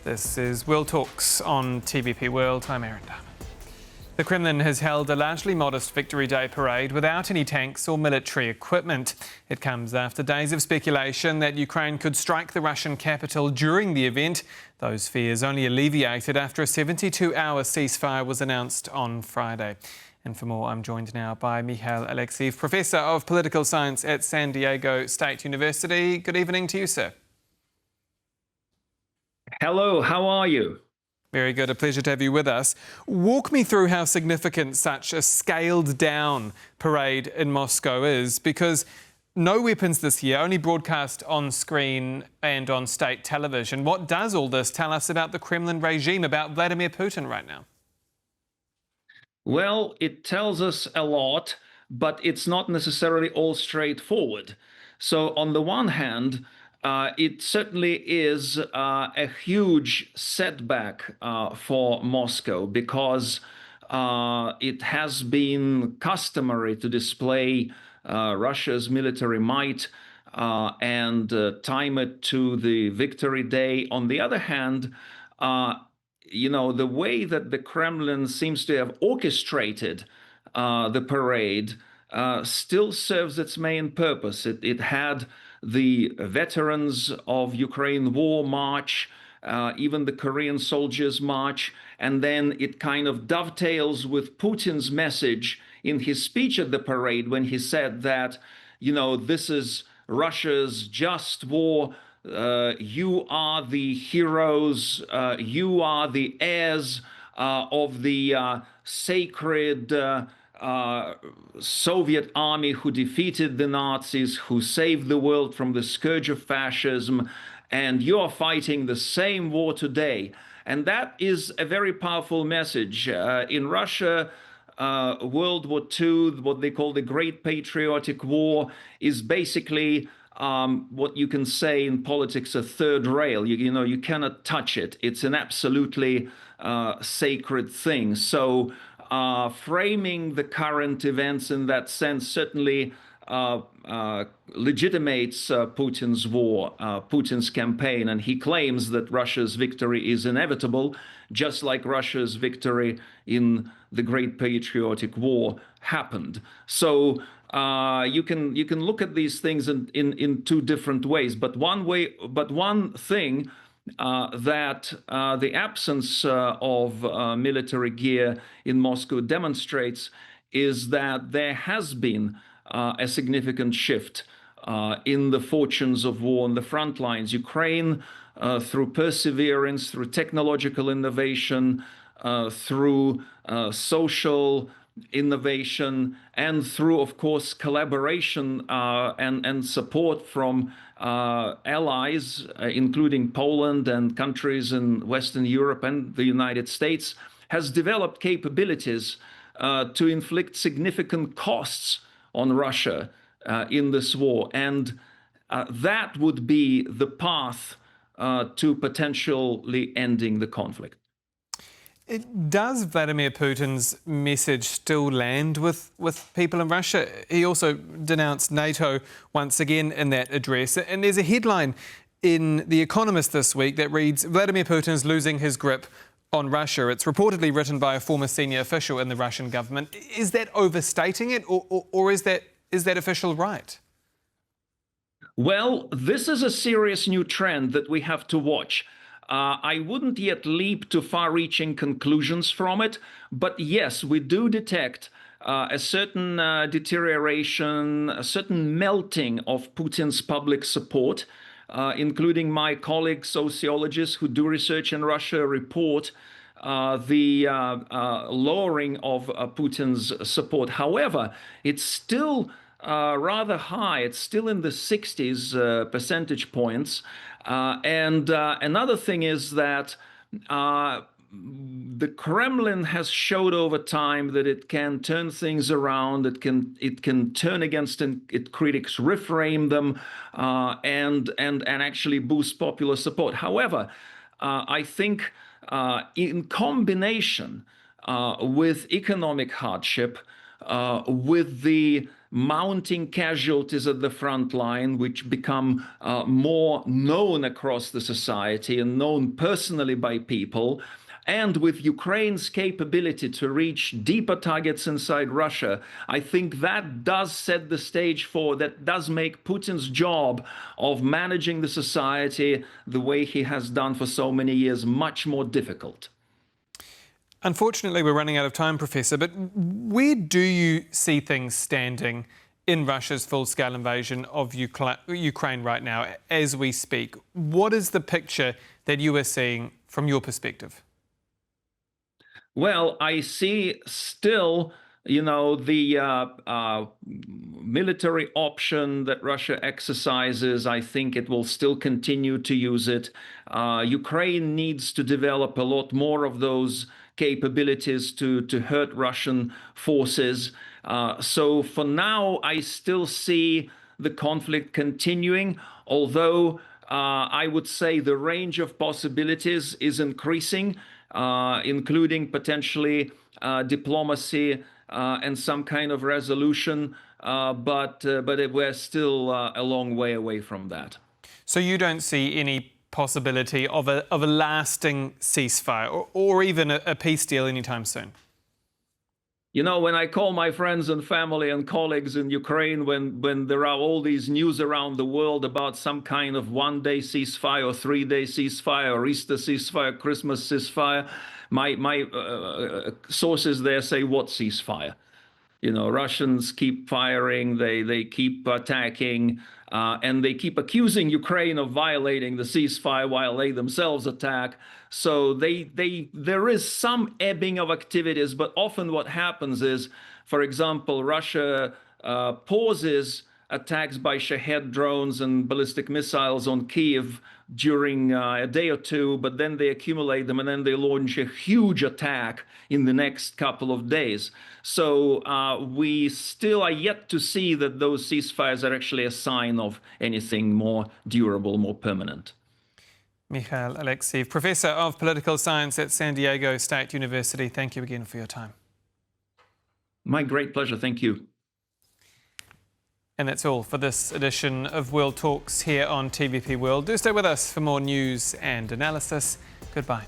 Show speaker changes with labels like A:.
A: This is World Talks on TVP World. I'm Erinda. The Kremlin has held a largely modest Victory Day parade without any tanks or military equipment. It comes after days of speculation that Ukraine could strike the Russian capital during the event. Those fears only alleviated after a 72-hour ceasefire was announced on Friday. And for more, I'm joined now by Mikhail Alexseev, Professor of Political Science at San Diego State University. Good evening to you, sir.
B: Hello, how are you?
A: Very good, a pleasure to have you with us. Walk me through how significant such a scaled-down parade in Moscow is, because no weapons this year, only broadcast on screen and on state television. What does all this tell us about the Kremlin regime, about Vladimir Putin right now?
B: Well, it tells us a lot, but it's not necessarily all straightforward. So on the one hand, it certainly is a huge setback for Moscow because it has been customary to display Russia's military might and time it to the Victory Day. On the other hand, the way that the Kremlin seems to have orchestrated the parade still serves its main purpose. It had the Veterans of Ukraine War March, even the Korean Soldiers March, and then it kind of dovetails with Putin's message in his speech at the parade when he said that, this is Russia's just war. You are the heroes, you are the heirs of the sacred Soviet army who defeated the Nazis, who saved the world from the scourge of fascism, and you are fighting the same war today. And that is a very powerful message. In Russia, World War II, what they call the Great Patriotic War, is basically what you can say in politics a third rail. You cannot touch it. It's an absolutely sacred thing. So framing the current events in that sense certainly legitimates Putin's war, Putin's campaign, and he claims that Russia's victory is inevitable, just like Russia's victory in the Great Patriotic War happened. So you can look at these things in two different ways, but one thing that the absence of military gear in Moscow demonstrates is that there has been a significant shift in the fortunes of war on the front lines. Ukraine, through perseverance, through technological innovation, through social innovation, and through, of course, collaboration and support from allies, including Poland and countries in Western Europe and the United States, has developed capabilities to inflict significant costs on Russia in this war. And that would be the path to potentially ending the conflict.
A: Does Vladimir Putin's message still land with people in Russia? He also denounced NATO once again in that address. And there's a headline in The Economist this week that reads, "Vladimir Putin's losing his grip on Russia." It's reportedly written by a former senior official in the Russian government. Is that overstating it, or is that official right?
B: Well, this is a serious new trend that we have to watch. I wouldn't yet leap to far-reaching conclusions from it, but yes, we do detect a certain deterioration, a certain melting of Putin's public support, including my colleagues, sociologists who do research in Russia, report the lowering of Putin's support. However, it's still rather high. It's still in the 60s percentage points. And another thing is that the Kremlin has showed over time that it can turn things around. It can turn against its critics, reframe them, and actually boost popular support. However, I think in combination with economic hardship, with the mounting casualties at the front line, which become more known across the society and known personally by people. And with Ukraine's capability to reach deeper targets inside Russia, I think that does set the stage that does make Putin's job of managing the society the way he has done for so many years much more difficult.
A: Unfortunately, we're running out of time, Professor, but where do you see things standing in Russia's full-scale invasion of Ukraine right now as we speak? What is the picture that you are seeing from your perspective?
B: Well, I see still, the military option that Russia exercises. I think it will still continue to use it. Ukraine needs to develop a lot more of those capabilities to hurt Russian forces. So for now, I still see the conflict continuing, although I would say the range of possibilities is increasing, including potentially diplomacy and some kind of resolution, but we're still a long way away from that.
A: So you don't see any possibility of a lasting ceasefire or even a peace deal anytime soon?
B: When I call my friends and family and colleagues in Ukraine, when there are all these news around the world about some kind of one-day ceasefire or three-day ceasefire or Easter ceasefire, Christmas ceasefire, my sources there say, what ceasefire? Russians keep firing, they keep attacking, and they keep accusing Ukraine of violating the ceasefire while they themselves attack. So there is some ebbing of activities, but often what happens is, for example, Russia pauses attacks by Shahed drones and ballistic missiles on Kyiv during a day or two, but then they accumulate them and then they launch a huge attack in the next couple of days. So we still are yet to see that those ceasefires are actually a sign of anything more durable, more permanent.
A: Mikhail Alexseev, Professor of Political Science at San Diego State University, thank you again for your time.
B: My great pleasure. Thank you.
A: And that's all for this edition of World Talks here on TVP World. Do stay with us for more news and analysis. Goodbye.